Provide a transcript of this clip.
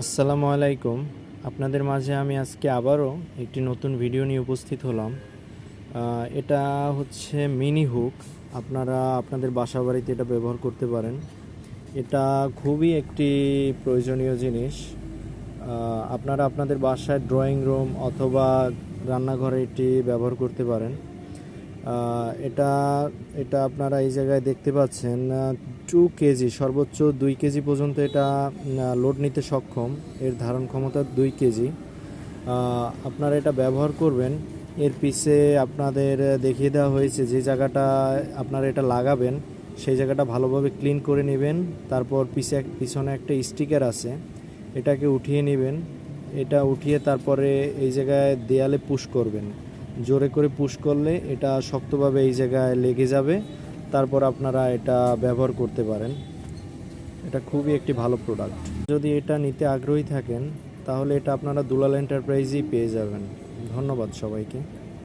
আসসালামু আলাইকুম। আপনাদের মাঝে আমি আজকে আবারও একটি নতুন ভিডিও নিয়ে উপস্থিত হলাম। এটা হচ্ছে মিনি হুক। আপনারা আপনাদের বাসাবাড়িতে এটা ব্যবহার করতে পারেন। এটা খুবই একটি প্রয়োজনীয় জিনিস। আপনারা আপনাদের বাসায় ড্রয়িং রুম অথবা রান্নাঘরে এটি ব্যবহার করতে পারেন। এটা এটা আপনারা এই জায়গায় দেখতে পাচ্ছেন 2 কেজি, সর্বোচ্চ 2 কেজি পর্যন্ত এটা লোড নিতে সক্ষম। এর ধারণ ক্ষমতা 2 কেজি। আপনারা এটা ব্যবহার করবেন। এর পিছে আপনাদের দেখিয়ে দেওয়া হয়েছে যে জায়গাটা আপনারা এটা লাগাবেন সেই জায়গাটা ভালোভাবে ক্লিন করে নেবেন। তারপর পিছনে একটা স্টিকার আছে, এটাকে উঠিয়ে নেবেন। এটা উঠিয়ে তারপরে এই জায়গায় দেয়ালে পুশ করবেন। জোরে করে পুশ করলে এটা শক্তভাবে এই জায়গায় লেগে যাবে। তারপর আপনারা এটা ব্যবহার করতে পারেন। এটা খুবই একটি ভালো প্রোডাক্ট। যদি এটা নিতে আগ্রহী থাকেন তাহলে এটা আপনারা দুলাল এন্টারপ্রাইজেই পেয়ে যাবেন। ধন্যবাদ সবাইকে।